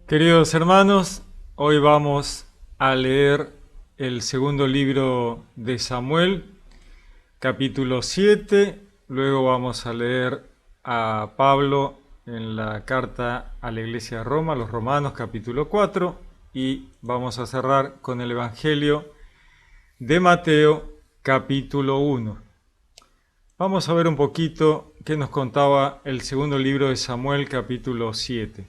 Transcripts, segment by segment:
Queridos hermanos, hoy vamos a leer el segundo libro de Samuel, capítulo 7. Luego vamos a leer a Pablo en la carta a la iglesia de Roma, los Romanos, capítulo 4. Y vamos a cerrar con el Evangelio de Mateo, capítulo 1. Vamos a ver un poquito qué nos contaba el segundo libro de Samuel, capítulo 7.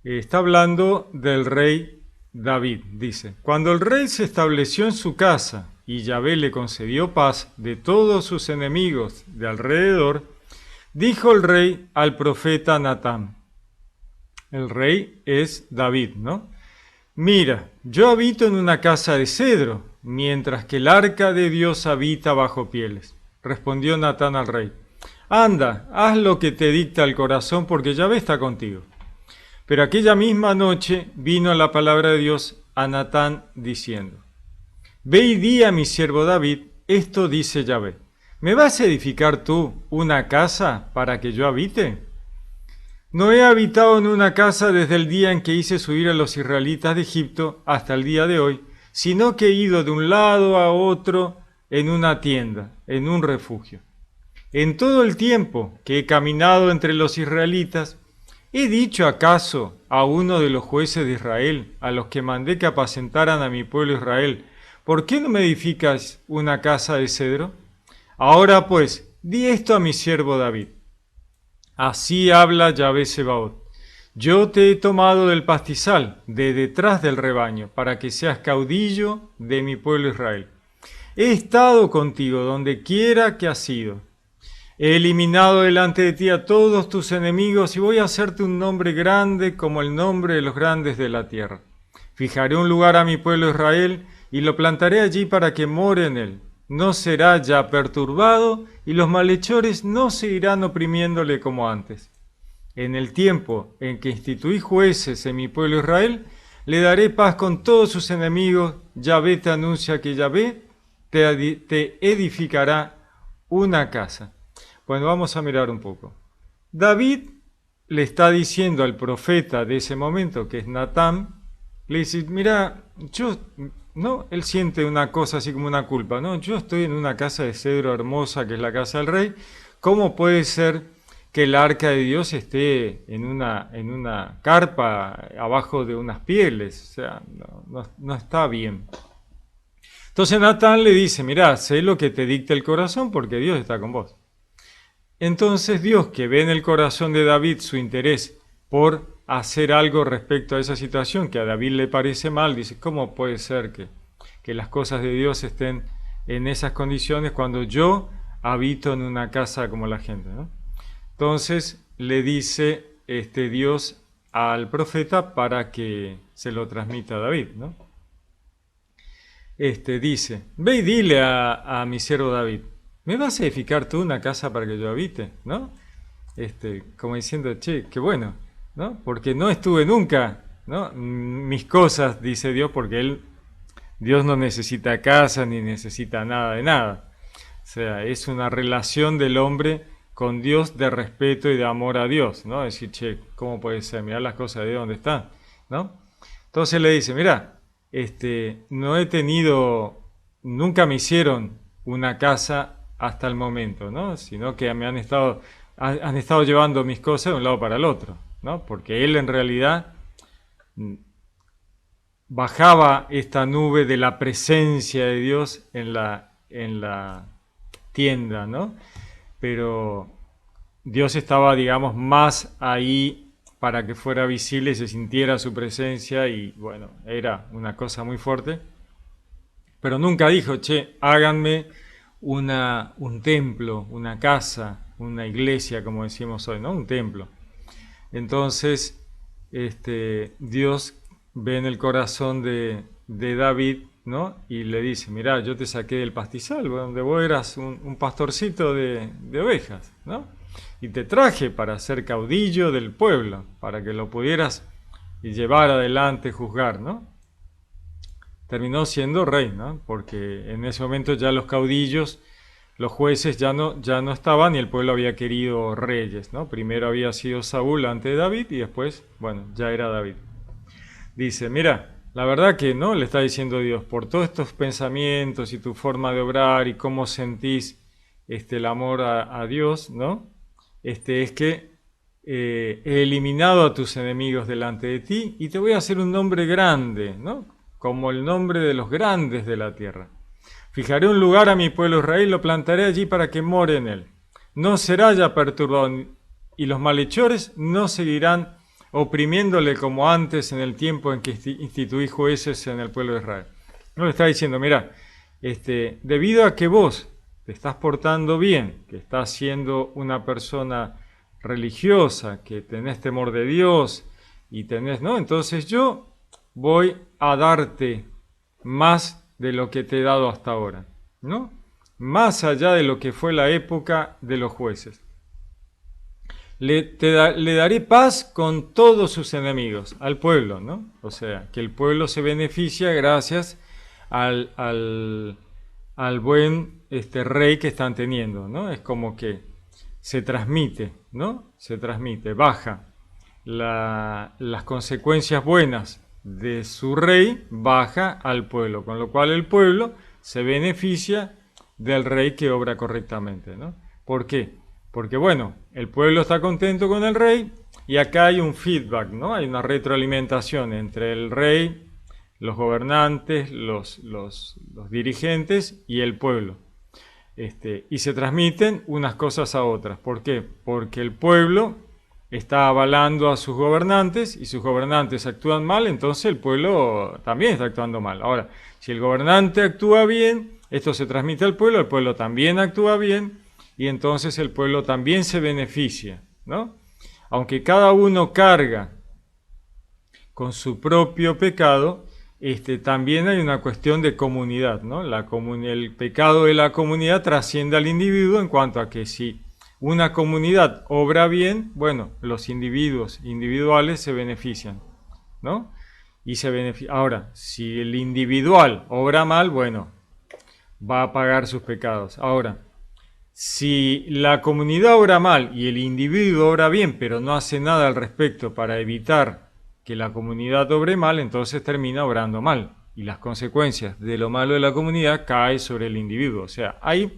Está hablando del rey David, dice: Cuando el rey se estableció en su casa y Yahvé le concedió paz de todos sus enemigos de alrededor, dijo el rey al profeta Natán. El rey es David, ¿no? Mira, yo habito en una casa de cedro, mientras que el arca de Dios habita bajo pieles. Respondió Natán al rey: Anda, haz lo que te dicta el corazón, porque Yahvé está contigo. Pero aquella misma noche vino la palabra de Dios a Natán diciendo: Ve y di a mi siervo David, esto dice Yahvé: ¿me vas a edificar tú una casa para que yo habite? No he habitado en una casa desde el día en que hice subir a los israelitas de Egipto hasta el día de hoy, sino que he ido de un lado a otro en una tienda, en un refugio. En todo el tiempo que he caminado entre los israelitas, ¿he dicho acaso a uno de los jueces de Israel, a los que mandé que apacentaran a mi pueblo Israel: ¿por qué no me edificas una casa de cedro? Ahora pues, di esto a mi siervo David: Así habla Yahvé Sebaot: yo te he tomado del pastizal, de detrás del rebaño, para que seas caudillo de mi pueblo Israel. He estado contigo donde quiera que has ido. He eliminado delante de ti a todos tus enemigos y voy a hacerte un nombre grande como el nombre de los grandes de la tierra. Fijaré un lugar a mi pueblo Israel y lo plantaré allí para que more en él. No será ya perturbado y los malhechores no seguirán oprimiéndole como antes. En el tiempo en que instituí jueces en mi pueblo Israel, le daré paz con todos sus enemigos. Yahvé te anuncia que Yahvé te edificará una casa. Bueno, vamos a mirar un poco. David le está diciendo al profeta de ese momento, que es Natán, le dice: mira, no, él siente una cosa así como una culpa, ¿no? Yo estoy en una casa de cedro hermosa, que es la casa del rey. ¿Cómo puede ser que el arca de Dios esté en una carpa abajo de unas pieles? O sea, no está bien. Entonces Natán le dice: mira, sé lo que te dicta el corazón, porque Dios está con vos. Entonces Dios, que ve en el corazón de David su interés por hacer algo respecto a esa situación que a David le parece mal, dice: ¿cómo puede ser que las cosas de Dios estén en esas condiciones cuando yo habito en una casa como la gente, ¿no? Entonces le dice Dios al profeta para que se lo transmita a David, ¿no? Dice: ve y dile a mi siervo David: ¿me vas a edificar tú una casa para que yo habite? ¿No? Como diciendo: che, qué bueno, ¿no? Porque no estuve nunca, ¿no? Mis cosas, dice Dios, porque Dios no necesita casa ni necesita nada de nada. O sea, es una relación del hombre con Dios de respeto y de amor a Dios, ¿no? Decir: che, ¿cómo puede ser? Mirá las cosas de Dios donde están, ¿no? Entonces le dice: mira, no he tenido, nunca me hicieron una casa hasta el momento, ¿no? Sino que han estado llevando mis cosas de un lado para el otro, ¿no? Porque él en realidad bajaba esta nube de la presencia de Dios en la tienda, ¿no? Pero Dios estaba, digamos, más ahí para que fuera visible y se sintiera su presencia, y bueno, era una cosa muy fuerte. Pero nunca dijo: che, háganme un templo, una casa, una iglesia, como decimos hoy, ¿no? Un templo. Entonces, Dios ve en el corazón de David, ¿no? Y le dice: mirá, yo te saqué del pastizal, donde vos eras un pastorcito de ovejas, ¿no? Y te traje para ser caudillo del pueblo, para que lo pudieras llevar adelante, juzgar, ¿no? Terminó siendo rey, ¿no? Porque en ese momento ya los caudillos los jueces ya no estaban y el pueblo había querido reyes, ¿no? Primero había sido Saúl antes de David y después, bueno, ya era David. Dice, mira, la verdad que no, le está diciendo Dios, por todos estos pensamientos y tu forma de obrar y cómo sentís el amor a Dios, ¿no? Es que he eliminado a tus enemigos delante de ti y te voy a hacer un nombre grande, ¿no? Como el nombre de los grandes de la tierra. Fijaré un lugar a mi pueblo Israel y lo plantaré allí para que more en él. No será ya perturbado y los malhechores no seguirán oprimiéndole como antes en el tiempo en que instituí jueces en el pueblo de Israel. No le está diciendo, mira, debido a que vos te estás portando bien, que estás siendo una persona religiosa, que tenés temor de Dios y tenés, ¿no? Entonces yo voy a darte más de lo que te he dado hasta ahora, ¿no? Más allá de lo que fue la época de los jueces. Le daré paz con todos sus enemigos, al pueblo, ¿no? O sea, que el pueblo se beneficia gracias al buen rey que están teniendo, ¿no? Es como que se transmite, ¿no? Se transmite, baja las consecuencias buenas de su rey, baja al pueblo, con lo cual el pueblo se beneficia del rey que obra correctamente, ¿no? ¿Por qué? Porque, bueno, el pueblo está contento con el rey y acá hay un feedback, ¿no? Hay una retroalimentación entre el rey, los gobernantes, los dirigentes y el pueblo. Y se transmiten unas cosas a otras. ¿Por qué? Porque el pueblo está avalando a sus gobernantes y sus gobernantes actúan mal, entonces el pueblo también está actuando mal. Ahora, si el gobernante actúa bien, esto se transmite al pueblo, el pueblo también actúa bien y entonces el pueblo también se beneficia, ¿no? Aunque cada uno carga con su propio pecado, también hay una cuestión de comunidad, ¿no? El pecado de la comunidad trasciende al individuo en cuanto a que si una comunidad obra bien, bueno, los individuos individuales se benefician, ¿no? Ahora, si el individual obra mal, bueno, va a pagar sus pecados. Ahora, si la comunidad obra mal y el individuo obra bien, pero no hace nada al respecto para evitar que la comunidad obre mal, entonces termina obrando mal. Y las consecuencias de lo malo de la comunidad caen sobre el individuo. O sea, hay,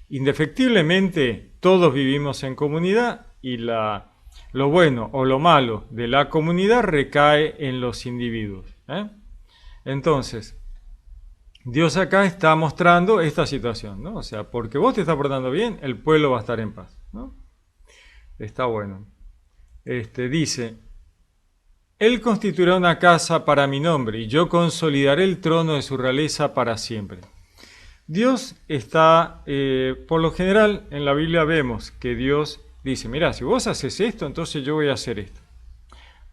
indefectiblemente, todos vivimos en comunidad y lo bueno o lo malo de la comunidad recae en los individuos. Entonces, Dios acá está mostrando esta situación, ¿no? O sea, porque vos te estás portando bien, el pueblo va a estar en paz, ¿no? Está bueno. Dice, Él constituirá una casa para mi nombre y yo consolidaré el trono de su realeza para siempre. Dios está, por lo general, en la Biblia vemos que Dios dice, mira, si vos haces esto, entonces yo voy a hacer esto.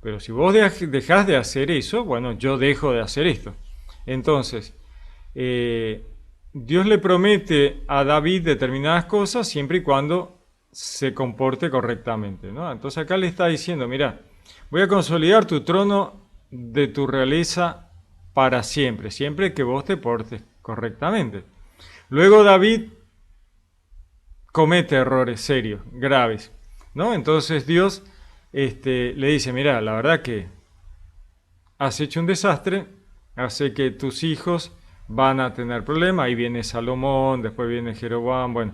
Pero si vos dejás de hacer eso, bueno, yo dejo de hacer esto. Entonces, Dios le promete a David determinadas cosas siempre y cuando se comporte correctamente, ¿no? Entonces acá le está diciendo, mira, voy a consolidar tu trono de tu realeza para siempre, siempre que vos te portes correctamente. Luego David comete errores serios, graves, ¿no? Entonces Dios le dice, mira, la verdad que has hecho un desastre, hace que tus hijos van a tener problemas, ahí viene Salomón, después viene Jeroboam, bueno,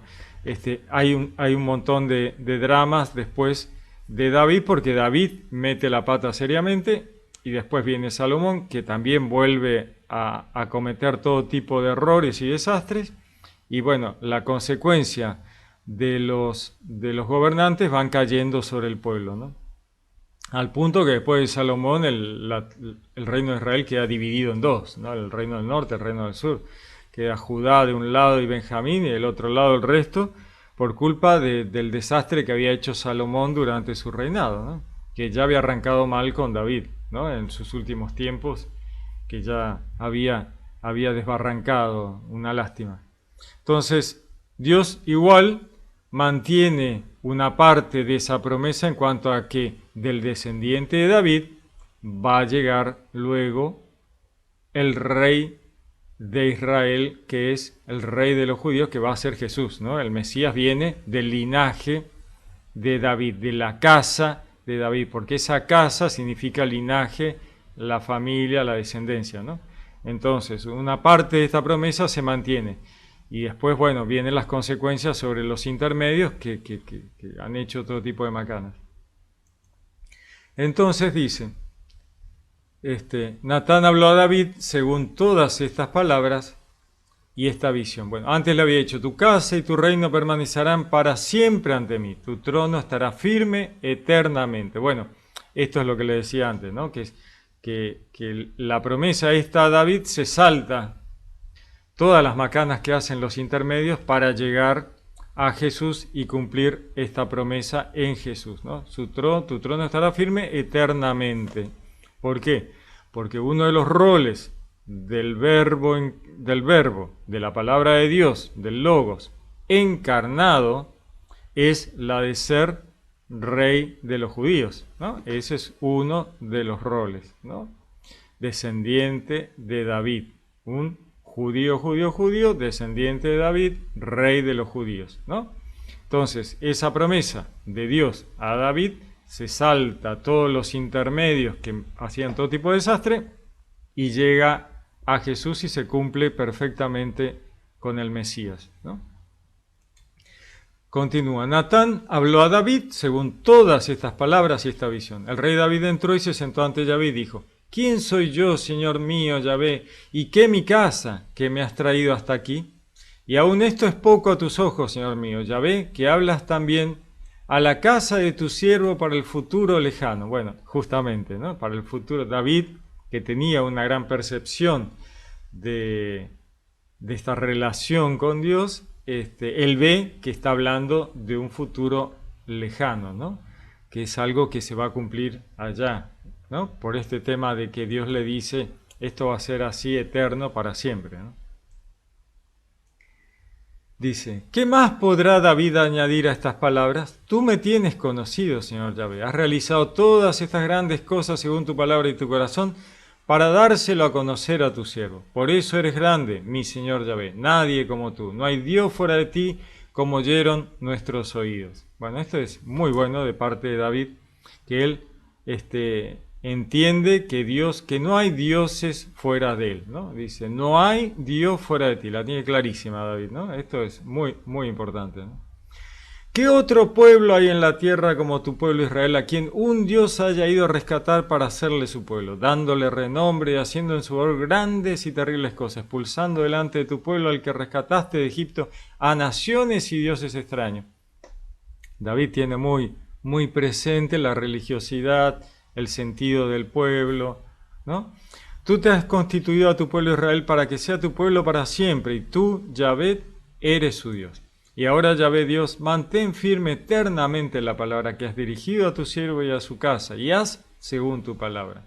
hay un montón de dramas después de David, porque David mete la pata seriamente, y después viene Salomón, que también vuelve a cometer todo tipo de errores y desastres, y bueno, la consecuencia de los gobernantes van cayendo sobre el pueblo, ¿no? Al punto que después de Salomón el reino de Israel queda dividido en dos, ¿no? El reino del norte, el reino del sur. Queda Judá de un lado y Benjamín y del otro lado el resto, por culpa del desastre que había hecho Salomón durante su reinado, ¿no? Que ya había arrancado mal con David, ¿no? En sus últimos tiempos, que ya había desbarrancado, una lástima. Entonces, Dios igual mantiene una parte de esa promesa en cuanto a que del descendiente de David va a llegar luego el rey de Israel, que es el rey de los judíos, que va a ser Jesús, ¿no? El Mesías viene del linaje de David, de la casa de David, porque esa casa significa linaje, la familia, la descendencia, ¿no? Entonces, una parte de esta promesa se mantiene. Y después, bueno, vienen las consecuencias sobre los intermedios que han hecho otro tipo de macanas. Entonces dice, Natán habló a David según todas estas palabras y esta visión. Bueno, antes le había dicho, tu casa y tu reino permanecerán para siempre ante mí, tu trono estará firme eternamente. Bueno, esto es lo que le decía antes, ¿no? Que la promesa esta a David se salta todas las macanas que hacen los intermedios para llegar a Jesús y cumplir esta promesa en Jesús, ¿no? Tu trono estará firme eternamente. ¿Por qué? Porque uno de los roles del verbo, de la palabra de Dios, del Logos, encarnado, es la de ser rey de los judíos, ¿no? Ese es uno de los roles, ¿no? Descendiente de David, un judío, descendiente de David, rey de los judíos, ¿no? Entonces, esa promesa de Dios a David se salta todos los intermedios que hacían todo tipo de desastre y llega a Jesús y se cumple perfectamente con el Mesías, ¿no? Continúa, Natán habló a David según todas estas palabras y esta visión. El rey David entró y se sentó ante Yahvé y dijo, ¿quién soy yo, Señor mío, Yahvé? ¿Y qué mi casa que me has traído hasta aquí? Y aún esto es poco a tus ojos, Señor mío, Yahvé, que hablas también a la casa de tu siervo para el futuro lejano. Bueno, justamente, ¿no? Para el futuro. David, que tenía una gran percepción de esta relación con Dios, él ve que está hablando de un futuro lejano, ¿no? Que es algo que se va a cumplir allá, ¿no? Por este tema de que Dios le dice, esto va a ser así eterno para siempre, ¿no? Dice, ¿qué más podrá David añadir a estas palabras? Tú me tienes conocido, Señor Yahvé. Has realizado todas estas grandes cosas según tu palabra y tu corazón para dárselo a conocer a tu siervo. Por eso eres grande, mi Señor Yahvé. Nadie como tú. No hay Dios fuera de ti, como oyeron nuestros oídos. Bueno, esto es muy bueno de parte de David, que él entiende que no hay dioses fuera de él, ¿no? Dice, no hay Dios fuera de ti. La tiene clarísima David, ¿no? Esto es muy, muy importante, ¿no? ¿Qué otro pueblo hay en la tierra como tu pueblo Israel, a quien un Dios haya ido a rescatar para hacerle su pueblo, dándole renombre y haciendo en su valor grandes y terribles cosas, expulsando delante de tu pueblo al que rescataste de Egipto a naciones y dioses extraños? David tiene muy, muy presente la religiosidad, el sentido del pueblo, ¿no? Tú te has constituido a tu pueblo Israel para que sea tu pueblo para siempre, y tú, Yahvé, eres su Dios. Y ahora, Yahvé Dios, mantén firme eternamente la palabra que has dirigido a tu siervo y a su casa, y haz según tu palabra.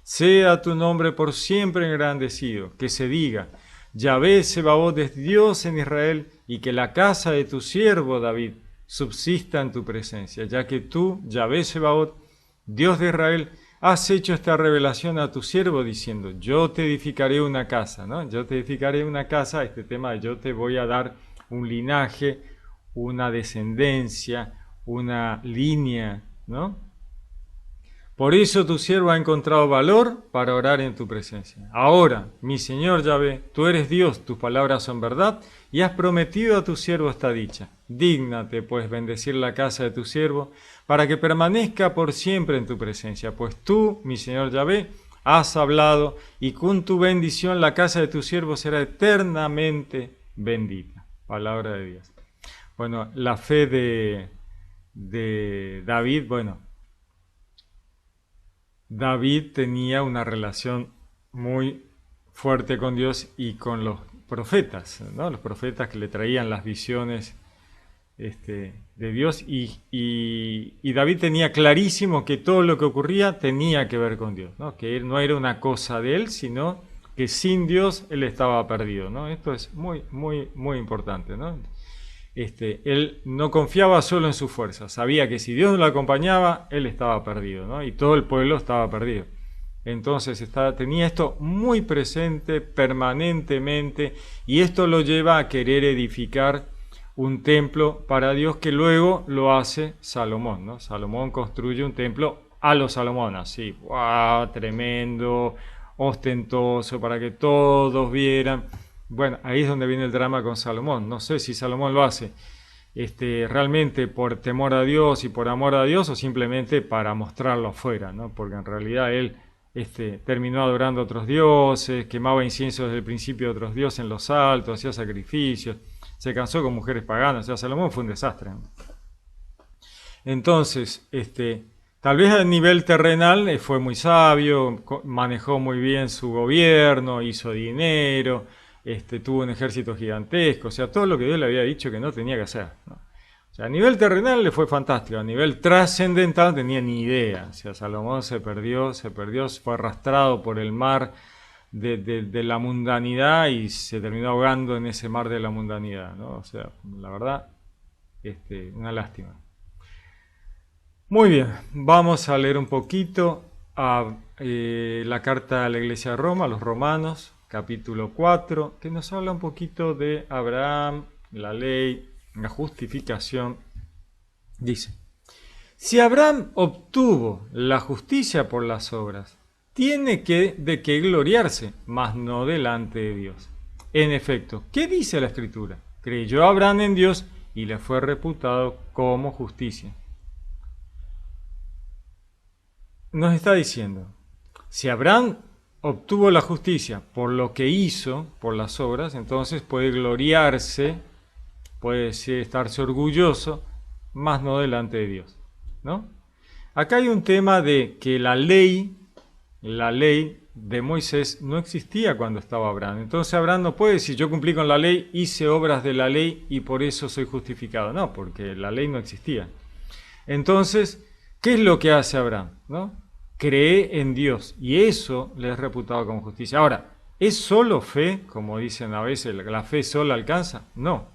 Sea tu nombre por siempre engrandecido, que se diga, Yahvé Sebaot es Dios en Israel, y que la casa de tu siervo David subsista en tu presencia, ya que tú, Yahvé Sebaot, Dios de Israel, has hecho esta revelación a tu siervo diciendo, yo te edificaré una casa, ¿no? Yo te edificaré una casa, este tema de yo te voy a dar un linaje, una descendencia, una línea, ¿no? Por eso tu siervo ha encontrado valor para orar en tu presencia. Ahora, mi Señor Yahvé, tú eres Dios, tus palabras son verdad, y has prometido a tu siervo esta dicha. Dígnate, pues, bendecir la casa de tu siervo, para que permanezca por siempre en tu presencia. Pues tú, mi Señor Yahvé, has hablado, y con tu bendición la casa de tu siervo será eternamente bendita. Palabra de Dios. Bueno, la fe de David, bueno, David tenía una relación muy fuerte con Dios y con los profetas, ¿no? Los profetas que le traían las visiones de Dios y David tenía clarísimo que todo lo que ocurría tenía que ver con Dios, ¿no? Que no era una cosa de él, sino que sin Dios él estaba perdido, ¿no? Esto es muy, muy, muy importante, ¿no? Él no confiaba solo en sus fuerzas, sabía que si Dios no lo acompañaba, él estaba perdido, ¿no? Y todo el pueblo estaba perdido. Entonces tenía esto muy presente permanentemente y esto lo lleva a querer edificar un templo para Dios que luego lo hace Salomón, ¿no? Salomón construye un templo a los Salomón, así, ¡wow! Tremendo, ostentoso, para que todos vieran. Bueno, ahí es donde viene el drama con Salomón. No sé si Salomón lo hace realmente por temor a Dios y por amor a Dios o simplemente para mostrarlo afuera, ¿no? Porque en realidad él terminó adorando a otros dioses, quemaba incienso desde el principio de otros dioses en los altos, hacía sacrificios, se casó con mujeres paganas, o sea, Salomón fue un desastre, ¿no? Entonces, tal vez a nivel terrenal fue muy sabio, manejó muy bien su gobierno, hizo dinero, tuvo un ejército gigantesco, o sea, todo lo que Dios le había dicho que no tenía que hacer, ¿no? O sea, a nivel terrenal le fue fantástico, a nivel trascendental no tenía ni idea. O sea, Salomón se perdió, fue arrastrado por el mar de la mundanidad y se terminó ahogando en ese mar de la mundanidad, ¿no? O sea, la verdad, una lástima. Muy bien, vamos a leer un poquito la carta a la Iglesia de Roma, a los Romanos, capítulo 4, que nos habla un poquito de Abraham, la ley, la justificación. Dice: si Abraham obtuvo la justicia por las obras, tiene de qué gloriarse, mas no delante de Dios. En efecto, ¿qué dice la Escritura? Creyó Abraham en Dios y le fue reputado como justicia. Nos está diciendo, si Abraham obtuvo la justicia por lo que hizo, por las obras, entonces puede gloriarse, puede estarse orgulloso, más no delante de Dios, ¿no? Acá hay un tema de que la ley de Moisés no existía cuando estaba Abraham. Entonces Abraham no puede decir, yo cumplí con la ley, hice obras de la ley y por eso soy justificado. No, porque la ley no existía. Entonces, ¿qué es lo que hace Abraham? ¿No? Cree en Dios y eso le es reputado como justicia. Ahora, ¿es solo fe? Como dicen a veces, ¿la fe sola alcanza? No.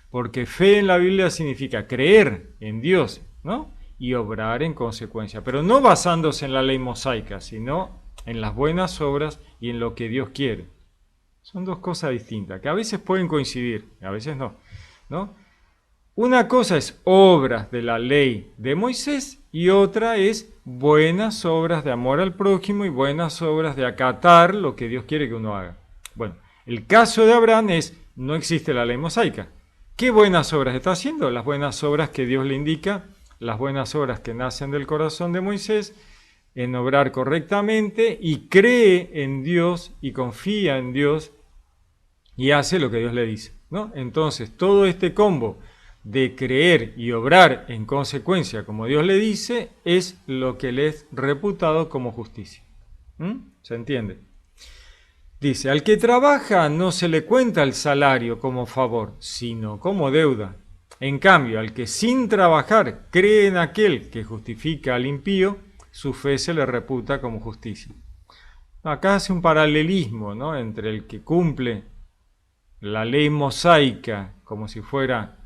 Porque fe en la Biblia significa creer en Dios, ¿no? Y obrar en consecuencia, pero no basándose en la ley mosaica, sino en las buenas obras y en lo que Dios quiere. Son dos cosas distintas, que a veces pueden coincidir, a veces no, ¿no? Una cosa es obras de la ley de Moisés y otra es buenas obras de amor al prójimo y buenas obras de acatar lo que Dios quiere que uno haga. Bueno, el caso de Abraham es, no existe la ley mosaica. ¿Qué buenas obras está haciendo? Las buenas obras que Dios le indica, las buenas obras que nacen del corazón de Moisés, en obrar correctamente y cree en Dios y confía en Dios y hace lo que Dios le dice, ¿no? Entonces, todo este combo de creer y obrar en consecuencia como Dios le dice es lo que le es reputado como justicia. ¿Se entiende? Dice, al que trabaja no se le cuenta el salario como favor, sino como deuda. En cambio, al que sin trabajar cree en aquel que justifica al impío, su fe se le reputa como justicia. Acá hace un paralelismo, ¿no?, entre el que cumple la ley mosaica como si fuera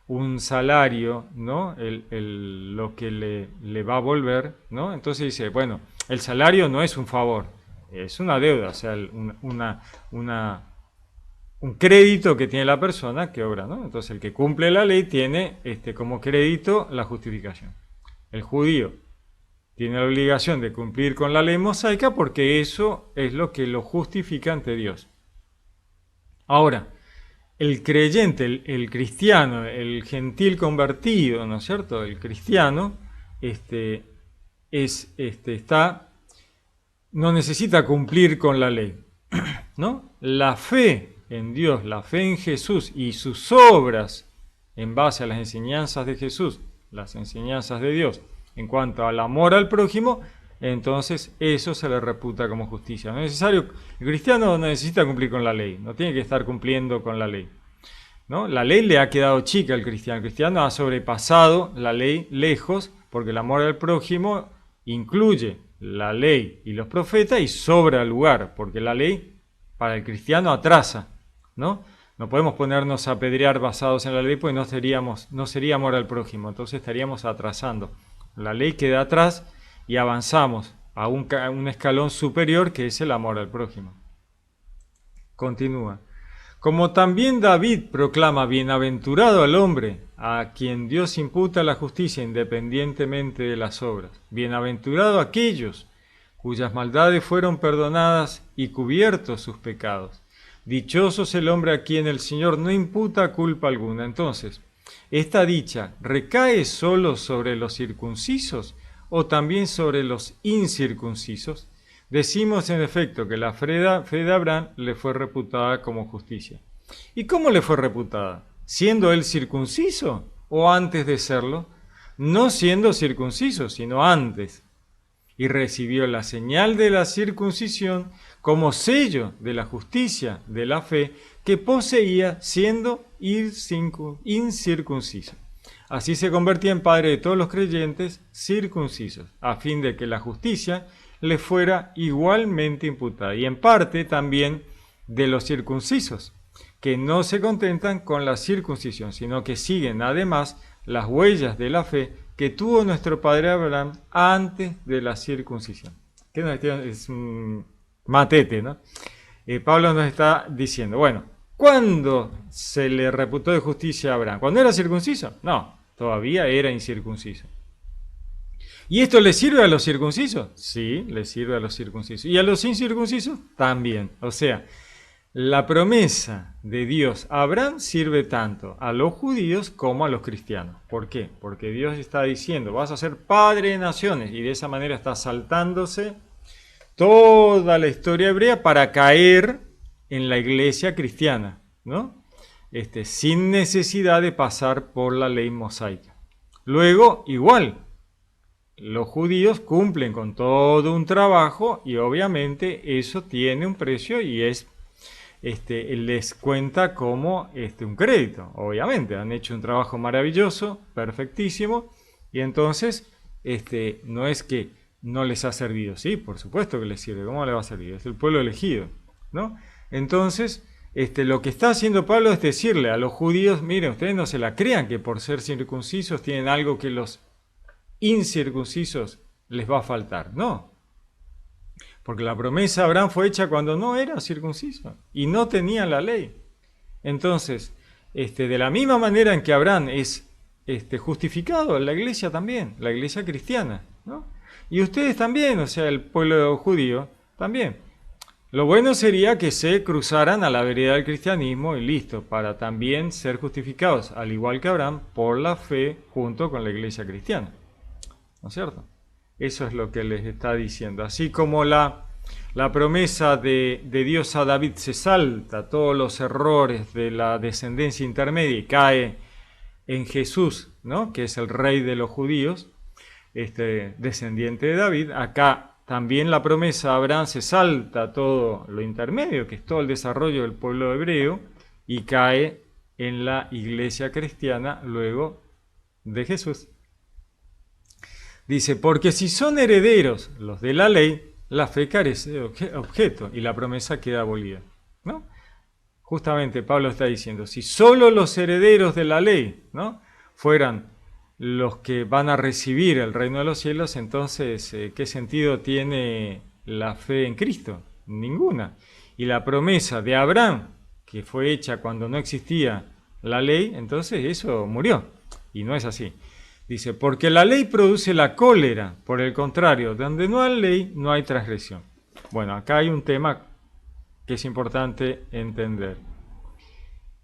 un salario, ¿no?, lo que le va a volver, ¿no? Entonces dice, bueno, el salario no es un favor, es una deuda, o sea, un crédito que tiene la persona que obra, ¿no? Entonces el que cumple la ley tiene como crédito la justificación. El judío tiene la obligación de cumplir con la ley mosaica porque eso es lo que lo justifica ante Dios. Ahora, el creyente, el cristiano, el gentil convertido, ¿no es cierto? El cristiano no necesita cumplir con la ley, ¿no? La fe en Dios, la fe en Jesús y sus obras en base a las enseñanzas de Jesús, las enseñanzas de Dios, en cuanto al amor al prójimo, entonces eso se le reputa como justicia. No es necesario, el cristiano no necesita cumplir con la ley, no tiene que estar cumpliendo con la ley, ¿no? La ley le ha quedado chica al cristiano. El cristiano ha sobrepasado la ley lejos porque el amor al prójimo incluye la ley y los profetas y sobra el lugar, porque la ley para el cristiano atrasa, ¿no? No podemos ponernos a apedrear basados en la ley porque no sería amor al prójimo, entonces estaríamos atrasando. La ley queda atrás y avanzamos a un escalón superior que es el amor al prójimo. Continúa. Como también David proclama bienaventurado al hombre a quien Dios imputa la justicia independientemente de las obras. Bienaventurado aquellos cuyas maldades fueron perdonadas y cubiertos sus pecados. Dichoso es el hombre a quien el Señor no imputa culpa alguna. Entonces, ¿esta dicha recae solo sobre los circuncisos o también sobre los incircuncisos? Decimos en efecto que la fe de Abraham le fue reputada como justicia. ¿Y cómo le fue reputada? ¿Siendo él circunciso o antes de serlo? No siendo circunciso, sino antes. Y recibió la señal de la circuncisión como sello de la justicia de la fe que poseía siendo incircunciso. Así se convertía en padre de todos los creyentes circuncisos, a fin de que la justicia le fuera igualmente imputada, y en parte también de los circuncisos, que no se contentan con la circuncisión, sino que siguen además las huellas de la fe que tuvo nuestro padre Abraham antes de la circuncisión. Que es un matete, ¿no? Pablo nos está diciendo, bueno, ¿cuándo se le reputó de justicia a Abraham? ¿Cuándo era circunciso? No, todavía era incircunciso. ¿Y esto le sirve a los circuncisos? Sí, le sirve a los circuncisos. ¿Y a los incircuncisos? También. O sea, la promesa de Dios a Abraham sirve tanto a los judíos como a los cristianos. ¿Por qué? Porque Dios está diciendo, vas a ser padre de naciones, y de esa manera está saltándose toda la historia hebrea para caer en la iglesia cristiana, ¿no? Sin necesidad de pasar por la ley mosaica. Luego, igual, los judíos cumplen con todo un trabajo y obviamente eso tiene un precio y es les cuenta como un crédito. Obviamente han hecho un trabajo maravilloso, perfectísimo, y entonces no es que no les ha servido. Sí, por supuesto que les sirve. ¿Cómo le va a servir? Es el pueblo elegido, ¿no? Entonces, lo que está haciendo Pablo es decirle a los judíos, miren, ustedes no se la crean que por ser circuncisos tienen algo que los incircuncisos les va a faltar. No. Porque la promesa a Abraham fue hecha cuando no era circunciso y no tenía la ley. Entonces, de la misma manera en que Abraham es justificado, la iglesia también, la iglesia cristiana, ¿no? Y ustedes también, o sea, el pueblo judío también. Lo bueno sería que se cruzaran a la vereda del cristianismo y listo, para también ser justificados, al igual que Abraham, por la fe junto con la iglesia cristiana. ¿No es cierto? Eso es lo que les está diciendo. Así como la promesa de Dios a David se salta todos los errores de la descendencia intermedia y cae en Jesús, ¿no? Que es el rey de los judíos, descendiente de David. Acá también la promesa a Abraham se salta todo lo intermedio, que es todo el desarrollo del pueblo hebreo, y cae en la iglesia cristiana luego de Jesús. Dice, porque si son herederos los de la ley, la fe carece de objeto y la promesa queda abolida, ¿no? Justamente Pablo está diciendo, si solo los herederos de la ley, ¿no?, fueran los que van a recibir el reino de los cielos, entonces, ¿qué sentido tiene la fe en Cristo? Ninguna. Y la promesa de Abraham, que fue hecha cuando no existía la ley, entonces eso murió. Y no es así. Dice, porque la ley produce la cólera, por el contrario, donde no hay ley, no hay transgresión. Bueno, acá hay un tema que es importante entender.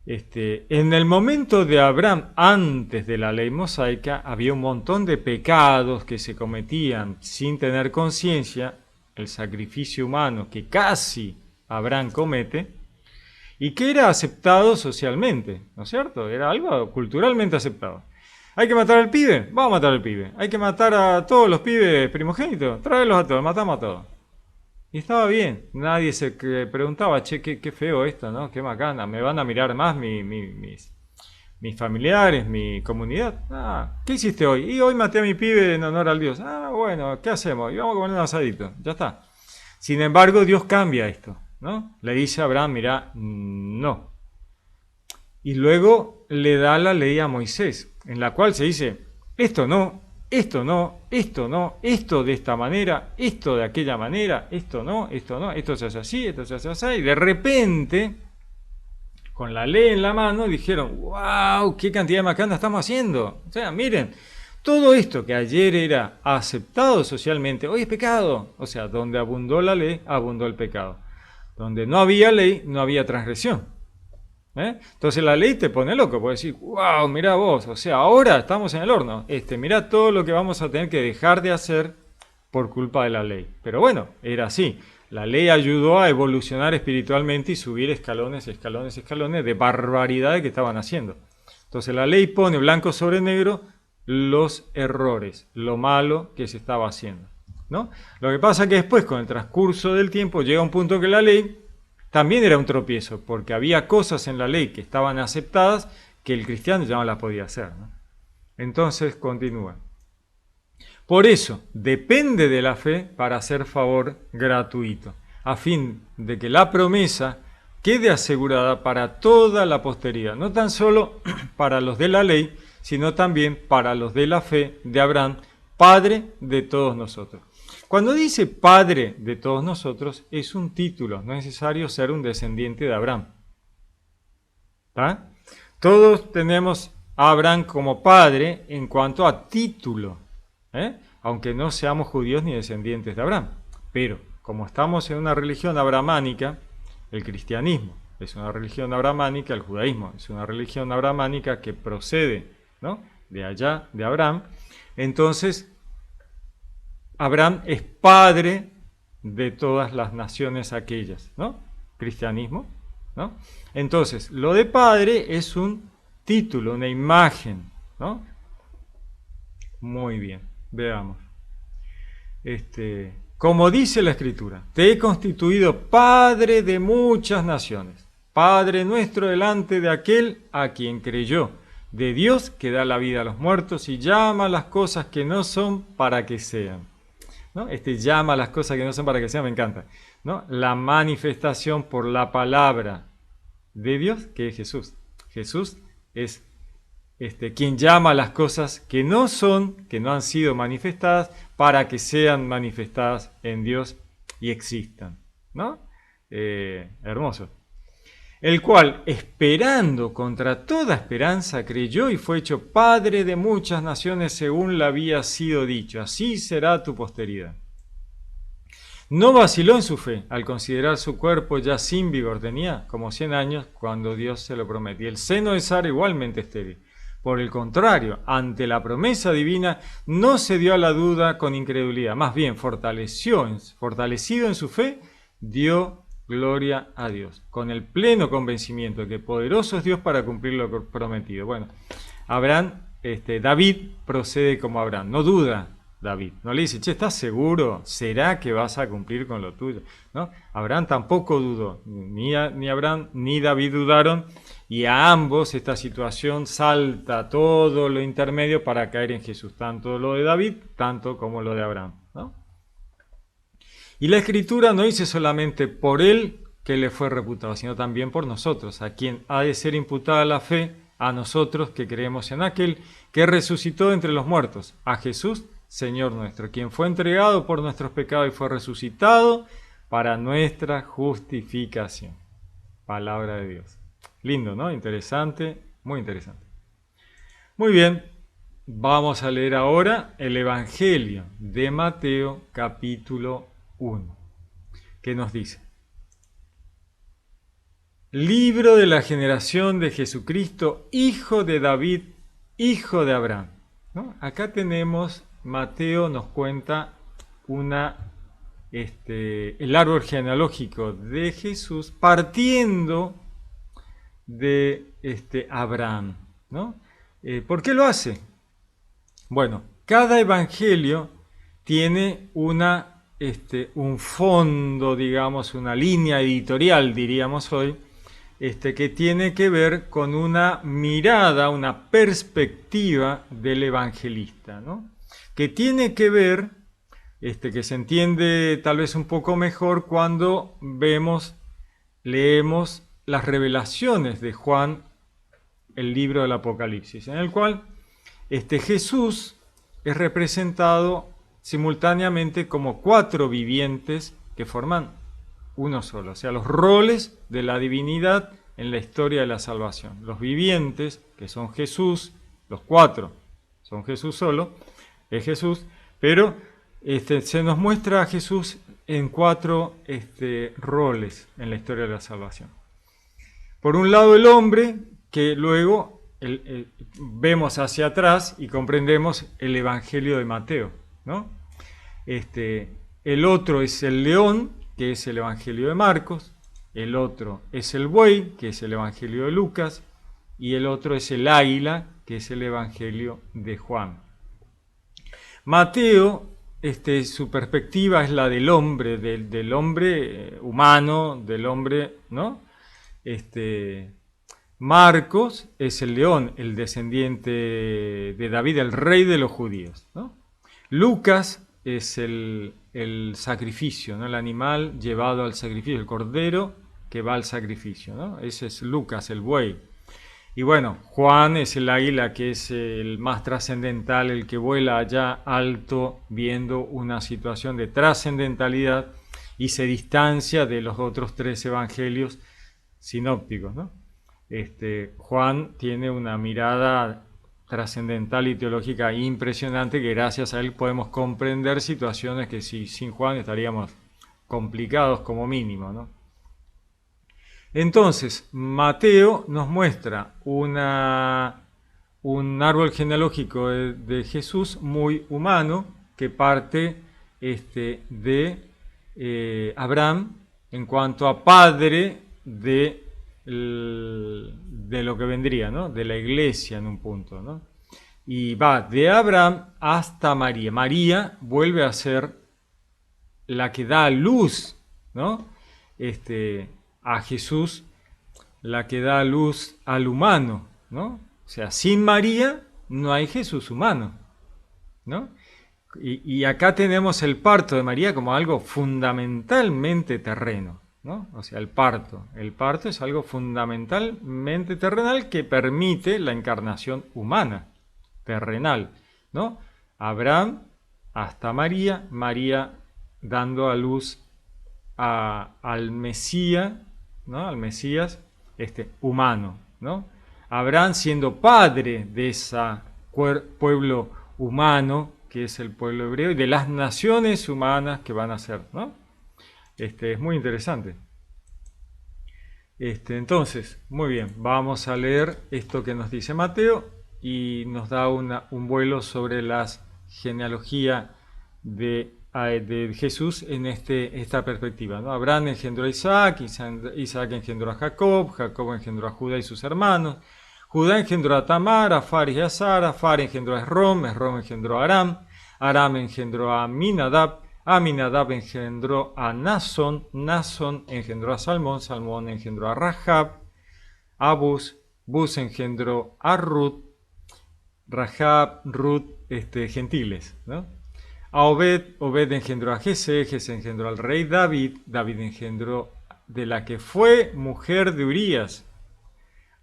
En el momento de Abraham, antes de la ley mosaica, había un montón de pecados que se cometían sin tener conciencia, el sacrificio humano que casi Abraham comete, y que era aceptado socialmente, ¿no es cierto? Era algo culturalmente aceptado. ¿Hay que matar al pibe? Vamos a matar al pibe. ¿Hay que matar a todos los pibes primogénitos? Tráelos a todos, matamos a todos. Y estaba bien. Nadie se preguntaba, che, qué feo esto, ¿no? Qué macana. ¿Me van a mirar más mis familiares, mi comunidad? Ah, ¿qué hiciste hoy? Y hoy maté a mi pibe en honor al Dios. Ah, bueno, ¿qué hacemos? Y vamos a comer un asadito. Ya está. Sin embargo, Dios cambia esto, ¿no? Le dice a Abraham, mirá, no. Y luego le da la ley a Moisés, en la cual se dice, esto no, esto no, esto no, esto de esta manera, esto de aquella manera, esto no, esto se hace así, esto se hace así, y de repente, con la ley en la mano, dijeron, wow, qué cantidad de macana estamos haciendo. O sea, miren, todo esto que ayer era aceptado socialmente, hoy es pecado. O sea, donde abundó la ley, abundó el pecado. Donde no había ley, no había transgresión. Entonces la ley te pone loco, puedes decir, wow, mirá vos, o sea, ahora estamos en el horno, mirá todo lo que vamos a tener que dejar de hacer por culpa de la ley. Pero bueno, era así, la ley ayudó a evolucionar espiritualmente y subir escalones de barbaridades que estaban haciendo. Entonces la ley pone blanco sobre negro los errores, lo malo que se estaba haciendo, ¿no? Lo que pasa es que después, con el transcurso del tiempo, llega un punto que la ley también era un tropiezo, porque había cosas en la ley que estaban aceptadas que el cristiano ya no las podía hacer, ¿no? Entonces continúa. Por eso, depende de la fe para hacer favor gratuito, a fin de que la promesa quede asegurada para toda la posteridad, no tan solo para los de la ley, sino también para los de la fe de Abraham, padre de todos nosotros. Cuando dice padre de todos nosotros, es un título, no es necesario ser un descendiente de Abraham. ¿Está? Todos tenemos a Abraham como padre en cuanto a título, aunque no seamos judíos ni descendientes de Abraham. Pero como estamos en una religión abrahámica, el cristianismo es una religión abrahámica, el judaísmo es una religión abrahámica que procede, ¿no?, de allá, de Abraham, entonces Abraham es padre de todas las naciones aquellas, ¿no? Cristianismo, ¿no? Entonces, lo de padre es un título, una imagen, ¿no? Muy bien, veamos. Como dice la Escritura, te he constituido padre de muchas naciones, Padre nuestro delante de aquel a quien creyó, de Dios que da la vida a los muertos y llama las cosas que no son para que sean. ¿No? Llama las cosas que no son para que sean, me encanta, ¿no? La manifestación por la palabra de Dios, que es Jesús. Jesús es quien llama las cosas que no son, que no han sido manifestadas, para que sean manifestadas en Dios y existan, ¿no? Hermoso. El cual, esperando contra toda esperanza, creyó y fue hecho padre de muchas naciones según le había sido dicho. Así será tu posteridad. No vaciló en su fe al considerar su cuerpo ya sin vigor. Tenía como 100 años cuando Dios se lo prometió. El seno de Sara igualmente estéril. Por el contrario, ante la promesa divina no se dio a la duda con incredulidad. Más bien, fortalecido en su fe, dio gloria a Dios, con el pleno convencimiento de que poderoso es Dios para cumplir lo prometido. Bueno, David procede como Abraham, no duda David, no le dice, che, ¿estás seguro? ¿Será que vas a cumplir con lo tuyo? ¿No? Abraham tampoco dudó, ni Abraham ni David dudaron, y a ambos esta situación salta todo lo intermedio para caer en Jesús, tanto lo de David, tanto como lo de Abraham, ¿no? Y la Escritura no dice solamente por él que le fue reputado, sino también por nosotros, a quien ha de ser imputada la fe, a nosotros que creemos en aquel que resucitó entre los muertos, a Jesús, Señor nuestro, quien fue entregado por nuestros pecados y fue resucitado para nuestra justificación. Palabra de Dios. Lindo, ¿no? Interesante, muy interesante. Muy bien, vamos a leer ahora el Evangelio de Mateo, capítulo 1, que nos dice: Libro de la generación de Jesucristo, hijo de David, hijo de Abraham, ¿no? Acá tenemos, Mateo nos cuenta el árbol genealógico de Jesús partiendo de Abraham, ¿no? ¿Por qué lo hace? Bueno, cada evangelio tiene un fondo, digamos, una línea editorial, diríamos hoy, que tiene que ver con una mirada, una perspectiva del evangelista, ¿no? Que tiene que ver, que se entiende tal vez un poco mejor cuando leemos las revelaciones de Juan, el libro del Apocalipsis, en el cual Jesús es representado simultáneamente como 4 vivientes que forman uno solo, o sea, los roles de la divinidad en la historia de la salvación. Los vivientes, que son Jesús, los 4 son Jesús solo, es Jesús, pero se nos muestra a Jesús en 4 roles en la historia de la salvación. Por un lado el hombre, que luego vemos hacia atrás y comprendemos el Evangelio de Mateo, ¿no? El otro es el león, que es el Evangelio de Marcos, el otro es el buey, que es el Evangelio de Lucas, y el otro es el águila, que es el Evangelio de Juan. Mateo, su perspectiva es la del hombre, del hombre humano, del hombre, ¿no? Marcos es el león, el descendiente de David, el rey de los judíos, ¿no? Lucas es el sacrificio, ¿no? El animal llevado al sacrificio, el cordero que va al sacrificio, ¿no? Ese es Lucas, el buey. Y bueno, Juan es el águila, que es el más trascendental, el que vuela allá alto viendo una situación de trascendentalidad y se distancia de los otros 3 evangelios sinópticos, ¿no? Juan tiene una mirada trascendental y teológica impresionante, que gracias a él podemos comprender situaciones que sin Juan estaríamos complicados como mínimo, ¿no? Entonces, Mateo nos muestra un árbol genealógico de Jesús muy humano, que parte de Abraham en cuanto a padre de lo que vendría, ¿no? De la iglesia en un punto, ¿no? Y va de Abraham hasta María. María vuelve a ser la que da luz, ¿no? A Jesús, la que da luz al humano, ¿no? O sea, sin María no hay Jesús humano, ¿no? Y acá tenemos el parto de María como algo fundamentalmente terreno, ¿no? O sea, el parto es algo fundamentalmente terrenal que permite la encarnación humana, terrenal, ¿no? Abraham hasta María, María dando a luz al Mesías, ¿no? Al Mesías humano, ¿no? Abraham siendo padre de ese pueblo humano que es el pueblo hebreo y de las naciones humanas que van a ser, ¿no? Es muy interesante. Entonces, muy bien, vamos a leer esto que nos dice Mateo y nos da un vuelo sobre la genealogía de Jesús en esta perspectiva, ¿no? Abraham engendró a Isaac, Isaac engendró a Jacob, Jacob engendró a Judá y sus hermanos, Judá engendró a Tamar, a Fares y a Sara, Fares engendró a Esrom, Esrom engendró a Aram, Aram engendró a Aminadab, Aminadab engendró a Nasón, Nasón engendró a Salmón, Salmón engendró a Rahab, a Bus, Bus engendró a Ruth, Rahab, Ruth, gentiles, ¿no? A Obed, Obed engendró a Jesé, Jesé engendró al rey David, David engendró de la que fue mujer de Urías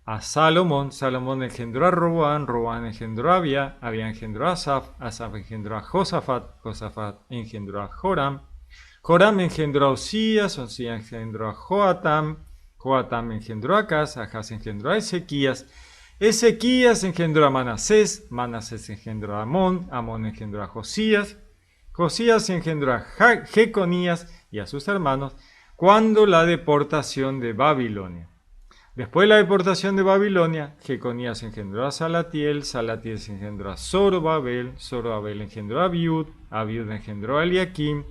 a Salomón, Salomón engendró a Roboam, Roboam engendró a Abia, Abia engendró a Asaf, Asaf engendró a Josafat, Josafat engendró a Joram, Joram engendró a Osías, Osías engendró a Joatam, Joatam engendró a Acaz, Acaz engendró a Ezequías, Ezequías engendró a Manasés, Manasés engendró a Amón, Amón engendró a Josías, Josías engendró a Jeconías y a sus hermanos cuando la deportación de Babilonia. Después de la deportación de Babilonia, Jeconías engendró a Salatiel, Salatiel engendró a Zorobabel, Zorobabel engendró a Abiud, Abiud engendró a Eliakim,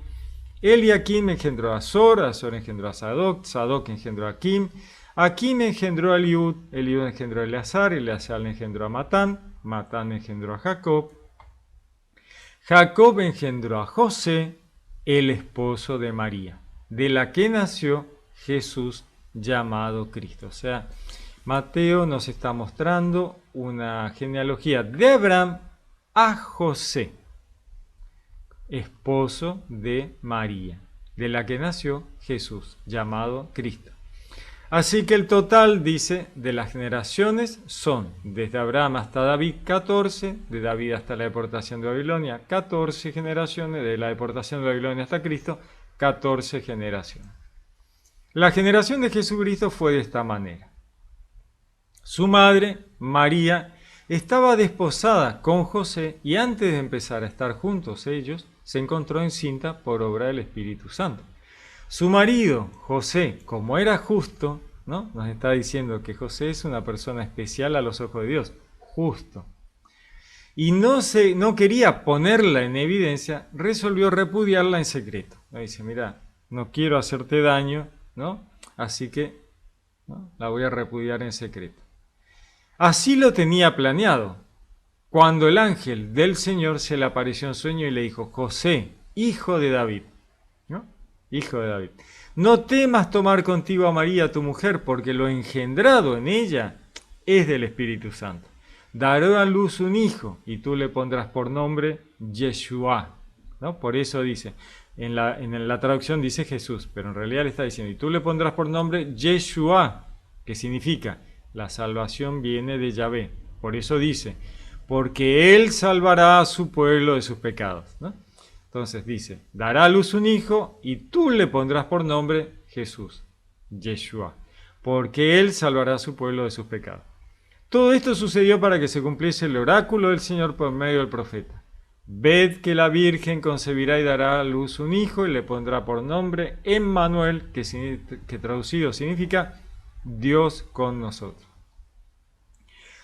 Eliakim engendró a Azor engendró a Sadoc, Sadoc engendró a Akim engendró a Eliud, Eliud engendró a Eleazar, Eleazar engendró a Matán, Matán engendró a Jacob, Jacob engendró a José, el esposo de María, de la que nació Jesús llamado Cristo. O sea, Mateo nos está mostrando una genealogía de Abraham a José, esposo de María, de la que nació Jesús llamado Cristo. Así que el total, dice, de las generaciones son, desde Abraham hasta David, 14, de David hasta la deportación de Babilonia, 14 generaciones, de la deportación de Babilonia hasta Cristo, 14 generaciones. La generación de Jesucristo fue de esta manera. Su madre, María, estaba desposada con José y antes de empezar a estar juntos ellos, se encontró encinta por obra del Espíritu Santo. Su marido, José, como era justo, ¿no? Nos está diciendo que José es una persona especial a los ojos de Dios, justo. Y no quería ponerla en evidencia, resolvió repudiarla en secreto. Dice, mira, no quiero hacerte daño, ¿no? Así que, ¿no?, la voy a repudiar en secreto. Así lo tenía planeado, cuando el ángel del Señor se le apareció en sueño y le dijo, José, hijo de David, ¿no? Hijo de David, no temas tomar contigo a María, tu mujer, porque lo engendrado en ella es del Espíritu Santo. Dará a luz un hijo y tú le pondrás por nombre Yeshua, ¿no? Por eso dice, en la traducción dice Jesús, pero en realidad le está diciendo, y tú le pondrás por nombre Yeshua, que significa la salvación viene de Yahvé. Por eso dice, porque él salvará a su pueblo de sus pecados, ¿no? Entonces dice, dará a luz un hijo y tú le pondrás por nombre Jesús, Yeshua, porque él salvará a su pueblo de sus pecados. Todo esto sucedió para que se cumpliese el oráculo del Señor por medio del profeta. Ved que la Virgen concebirá y dará a luz un hijo y le pondrá por nombre Emmanuel, que traducido significa Dios con nosotros.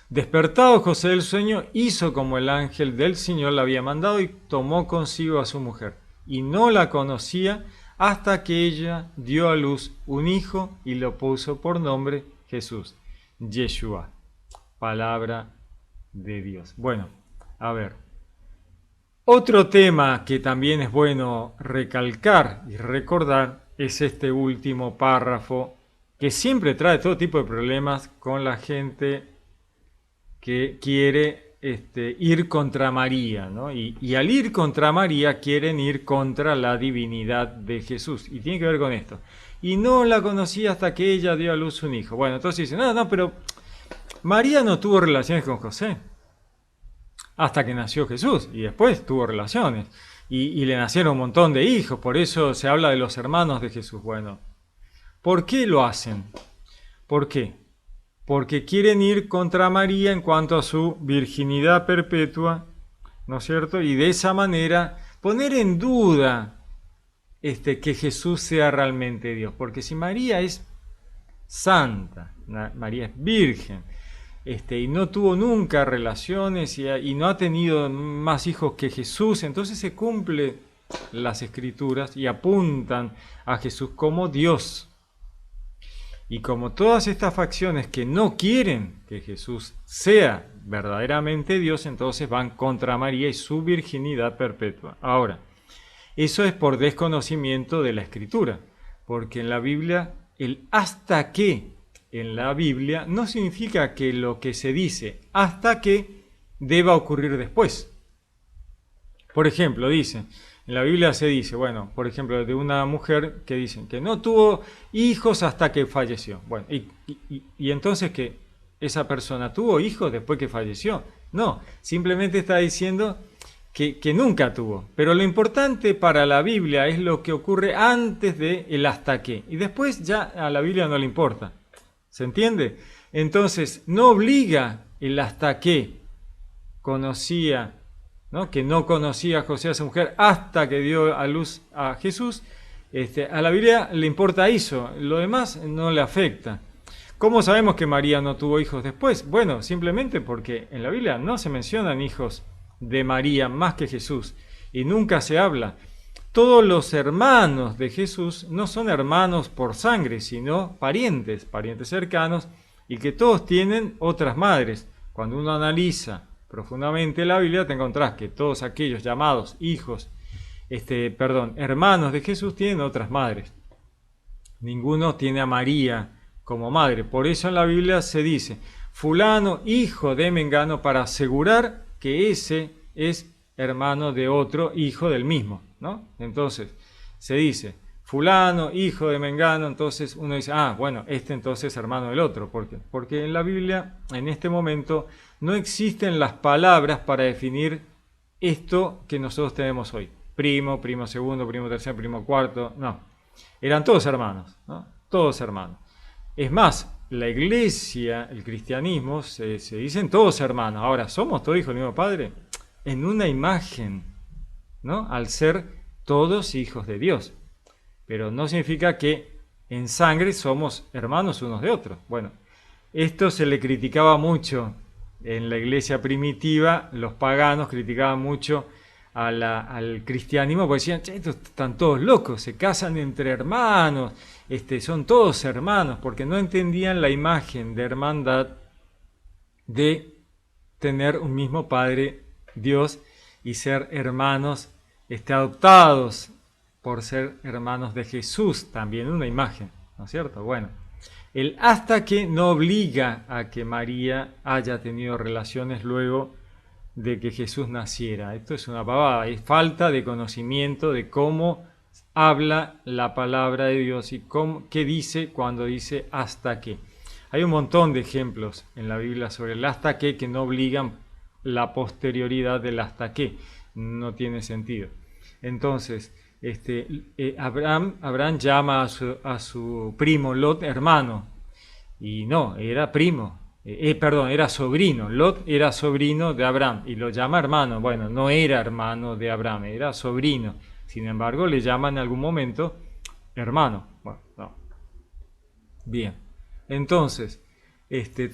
Despertado José del sueño, hizo como el ángel del Señor le había mandado y tomó consigo a su mujer. Y no la conocía hasta que ella dio a luz un hijo y lo puso por nombre Jesús, Yeshua, palabra de Dios. Bueno, a ver. Otro tema que también es bueno recalcar y recordar es este último párrafo que siempre trae todo tipo de problemas con la gente que quiere ir contra María, ¿no? Y al ir contra María quieren ir contra la divinidad de Jesús. Y tiene que ver con esto. Y no la conocí hasta que ella dio a luz un hijo. Bueno, entonces dicen, no, pero María no tuvo relaciones con José hasta que nació Jesús. Y después tuvo relaciones. Y le nacieron un montón de hijos. Por eso se habla de los hermanos de Jesús. Bueno, ¿por qué lo hacen? ¿Por qué? Porque quieren ir contra María en cuanto a su virginidad perpetua, ¿no es cierto? Y de esa manera poner en duda que Jesús sea realmente Dios. Porque si María es santa, María es virgen, y no tuvo nunca relaciones y no ha tenido más hijos que Jesús, entonces se cumplen las Escrituras y apuntan a Jesús como Dios. Y como todas estas facciones que no quieren que Jesús sea verdaderamente Dios, entonces van contra María y su virginidad perpetua. Ahora, eso es por desconocimiento de la Escritura, porque en la Biblia el hasta que en la Biblia no significa que lo que se dice hasta que deba ocurrir después. Por ejemplo, dice... En la Biblia se dice, bueno, por ejemplo, de una mujer que dicen que no tuvo hijos hasta que falleció. Bueno, y entonces que esa persona tuvo hijos después que falleció. No, simplemente está diciendo que nunca tuvo. Pero lo importante para la Biblia es lo que ocurre antes de el hasta qué. Y después ya a la Biblia no le importa. ¿Se entiende? Entonces, no obliga el hasta qué conocía, ¿no? Que no conocía a José, a su mujer, hasta que dio a luz a Jesús. A la Biblia le importa eso, lo demás no le afecta. ¿Cómo sabemos que María no tuvo hijos después? Bueno, simplemente porque en la Biblia no se mencionan hijos de María más que Jesús, y nunca se habla. Todos los hermanos de Jesús no son hermanos por sangre, sino parientes cercanos, y que todos tienen otras madres. Cuando uno analiza profundamente la Biblia, te encontrás que todos aquellos llamados hijos, hermanos de Jesús tienen otras madres. Ninguno tiene a María como madre. Por eso en la Biblia se dice, fulano, hijo de Mengano, para asegurar que ese es hermano de otro hijo del mismo, ¿no? Entonces, se dice, fulano, hijo de Mengano, entonces uno dice, ah, bueno, este entonces es hermano del otro. ¿Por qué? Porque en la Biblia, en este momento, no existen las palabras para definir esto que nosotros tenemos hoy. Primo, primo segundo, primo tercero, primo cuarto, no. Eran todos hermanos, ¿no? Todos hermanos. Es más, la iglesia, el cristianismo, se dicen todos hermanos. Ahora, ¿somos todos hijos del mismo Padre? En una imagen, ¿no? Al ser todos hijos de Dios. Pero no significa que en sangre somos hermanos unos de otros. Bueno, esto se le criticaba mucho en la iglesia primitiva, los paganos criticaban mucho al cristianismo porque decían, che, estos están todos locos, se casan entre hermanos, son todos hermanos, porque no entendían la imagen de hermandad de tener un mismo Padre, Dios, y ser hermanos adoptados por ser hermanos de Jesús, también una imagen, ¿no es cierto? Bueno, el hasta que no obliga a que María haya tenido relaciones luego de que Jesús naciera. Esto es una pavada, es falta de conocimiento de cómo habla la palabra de Dios y qué dice cuando dice hasta que. Hay un montón de ejemplos en la Biblia sobre el hasta que no obligan la posterioridad del hasta que. No tiene sentido. Entonces, Abraham llama a su primo Lot hermano, y no, era primo, era sobrino. Lot era sobrino de Abraham y lo llama hermano. Bueno, no era hermano de Abraham, era sobrino. Sin embargo, le llama en algún momento hermano. Bueno, no. Bien, entonces,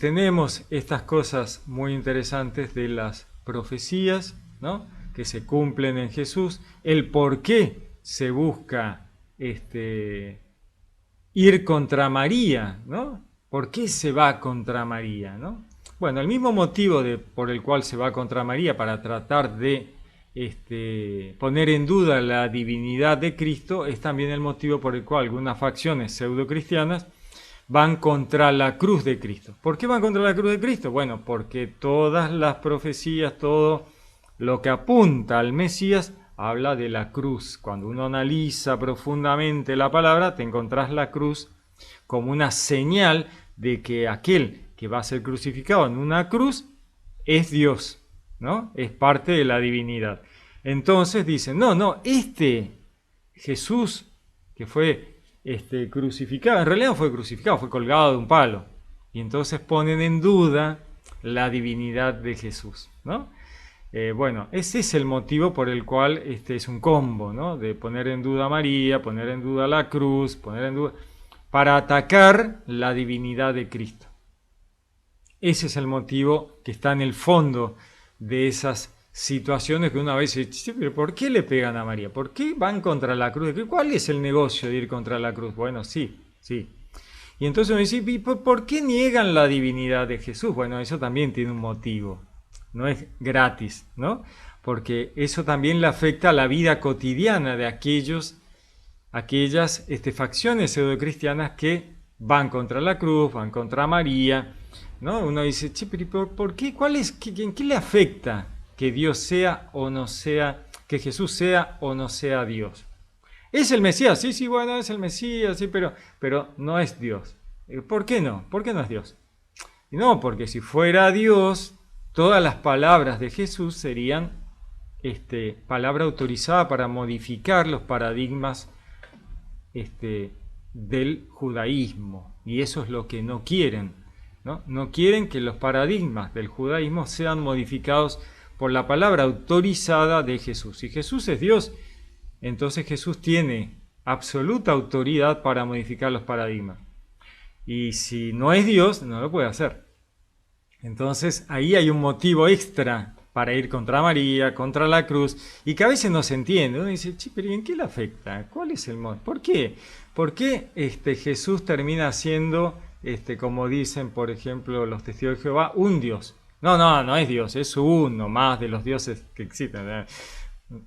tenemos estas cosas muy interesantes de las profecías, ¿no?, que se cumplen en Jesús, el por qué se busca ir contra María, ¿no? ¿Por qué se va contra María, ¿no? Bueno, el mismo motivo por el cual se va contra María, para tratar de poner en duda la divinidad de Cristo, es también el motivo por el cual algunas facciones pseudocristianas van contra la cruz de Cristo. ¿Por qué van contra la cruz de Cristo? Bueno, porque todas las profecías, todo lo que apunta al Mesías, habla de la cruz. Cuando uno analiza profundamente la palabra, te encontrás la cruz como una señal de que aquel que va a ser crucificado en una cruz es Dios, ¿no? Es parte de la divinidad. Entonces dicen, no, Jesús que fue crucificado, en realidad no fue crucificado, fue colgado de un palo. Y entonces ponen en duda la divinidad de Jesús, ¿no? Bueno, ese es el motivo por el cual es un combo, ¿no? De poner en duda a María, poner en duda la cruz, poner en duda, para atacar la divinidad de Cristo. Ese es el motivo que está en el fondo de esas situaciones que una vez dice, pero ¿por qué le pegan a María? ¿Por qué van contra la cruz? ¿Cuál es el negocio de ir contra la cruz? Bueno, sí. Y entonces uno dice, ¿por qué niegan la divinidad de Jesús? Bueno, eso también tiene un motivo. No es gratis, ¿no? Porque eso también le afecta a la vida cotidiana de aquellas facciones pseudocristianas que van contra la cruz, van contra María, ¿no? Uno dice, pero ¿por qué? ¿En qué le afecta que Dios sea o no sea, que Jesús sea o no sea Dios? ¿Es el Mesías? Sí, bueno, es el Mesías, sí, pero no es Dios. ¿Por qué no? ¿Por qué no es Dios? Y no, porque si fuera Dios, todas las palabras de Jesús serían palabra autorizada para modificar los paradigmas del judaísmo. Y eso es lo que no quieren, ¿no? No quieren que los paradigmas del judaísmo sean modificados por la palabra autorizada de Jesús. Si Jesús es Dios, entonces Jesús tiene absoluta autoridad para modificar los paradigmas. Y si no es Dios, no lo puede hacer. Entonces ahí hay un motivo extra para ir contra María, contra la cruz, y que a veces no se entiende. Uno dice, pero ¿en qué le afecta? ¿Cuál es el motivo? ¿Por qué? ¿Por qué Jesús termina siendo, como dicen, por ejemplo, los testigos de Jehová, un Dios? No es Dios, es uno más de los dioses que existen.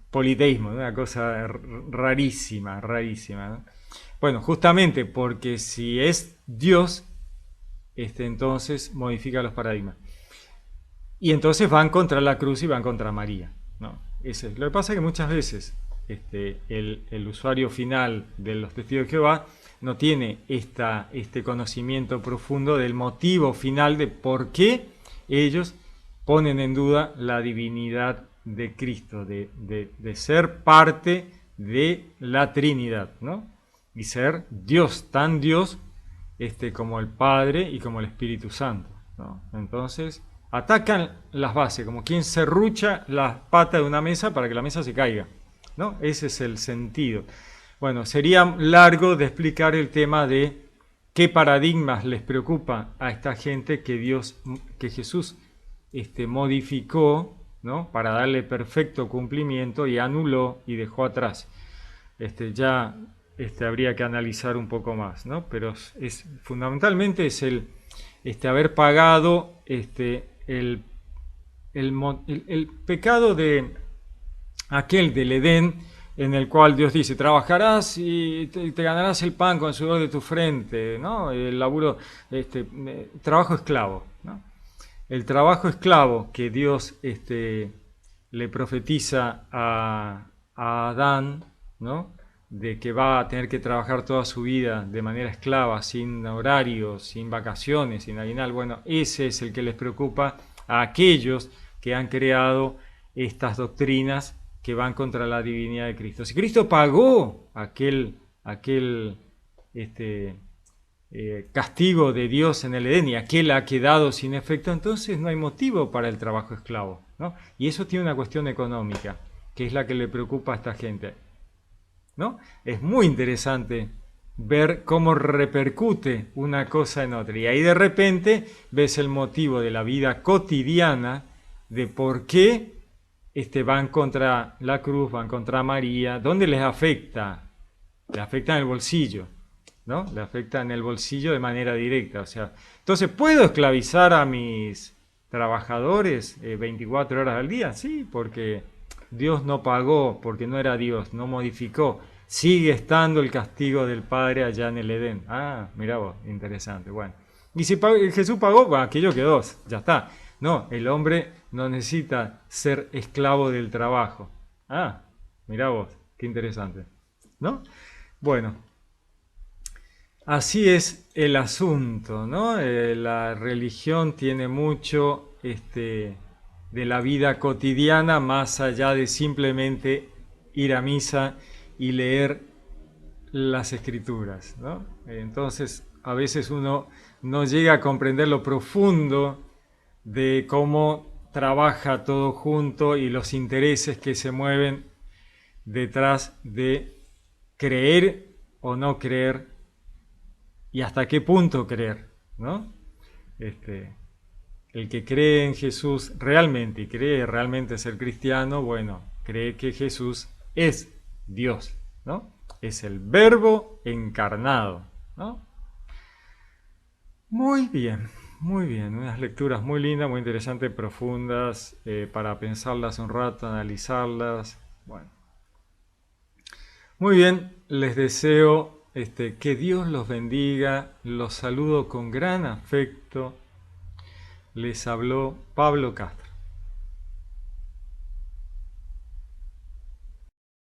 Politeísmo, una cosa rarísima, ¿no? Bueno, justamente porque si es Dios, entonces modifica los paradigmas. Y entonces van contra la cruz y van contra María, ¿no? Lo que pasa es que muchas veces el usuario final de los testigos de Jehová no tiene este conocimiento profundo del motivo final de por qué ellos ponen en duda la divinidad de Cristo, de ser parte de la Trinidad, ¿no? Y ser Dios, tan Dios como el Padre y como el Espíritu Santo, ¿no? Entonces atacan las bases, como quien serrucha las patas de una mesa para que la mesa se caiga, ¿no? Ese es el sentido. Bueno, sería largo de explicar el tema de qué paradigmas les preocupa a esta gente que Jesús modificó, ¿no? Para darle perfecto cumplimiento y anuló y dejó atrás. Habría que analizar un poco más, ¿no? Pero fundamentalmente es el haber pagado el pecado de aquel del Edén, en el cual Dios dice, trabajarás y te ganarás el pan con el sudor de tu frente, ¿no? El laburo, trabajo esclavo, ¿no? El trabajo esclavo que Dios le profetiza a Adán, ¿no? De que va a tener que trabajar toda su vida de manera esclava, sin horario, sin vacaciones, sin aguinaldo. Bueno, ese es el que les preocupa a aquellos que han creado estas doctrinas que van contra la divinidad de Cristo. Si Cristo pagó aquel castigo de Dios en el Edén y aquel ha quedado sin efecto, entonces no hay motivo para el trabajo esclavo, ¿no? Y eso tiene una cuestión económica, que es la que le preocupa a esta gente, ¿no? Es muy interesante ver cómo repercute una cosa en otra. Y ahí de repente ves el motivo de la vida cotidiana de por qué van contra la cruz, van contra María. ¿Dónde les afecta? Les afecta en el bolsillo, ¿no? Les afecta en el bolsillo de manera directa. O sea, entonces, ¿puedo esclavizar a mis trabajadores 24 horas al día? Sí, porque Dios no pagó, porque no era Dios, no modificó. Sigue estando el castigo del Padre allá en el Edén. Ah, mirá vos, interesante. Bueno, y si Jesús pagó, bueno, aquello quedó, ya está. No, el hombre no necesita ser esclavo del trabajo. Ah, mirá vos, qué interesante, ¿no? Bueno, así es el asunto, ¿no? La religión tiene mucho de la vida cotidiana, más allá de simplemente ir a misa y leer las escrituras, ¿no? Entonces, a veces uno no llega a comprender lo profundo de cómo trabaja todo junto y los intereses que se mueven detrás de creer o no creer y hasta qué punto creer, ¿no? El que cree en Jesús realmente y cree realmente ser cristiano, bueno, cree que Jesús es Dios, ¿no? Es el Verbo encarnado, ¿no? Muy bien, unas lecturas muy lindas, muy interesantes, profundas, para pensarlas un rato, analizarlas. Bueno, muy bien, les deseo que Dios los bendiga, los saludo con gran afecto. Les habló Pablo Castro.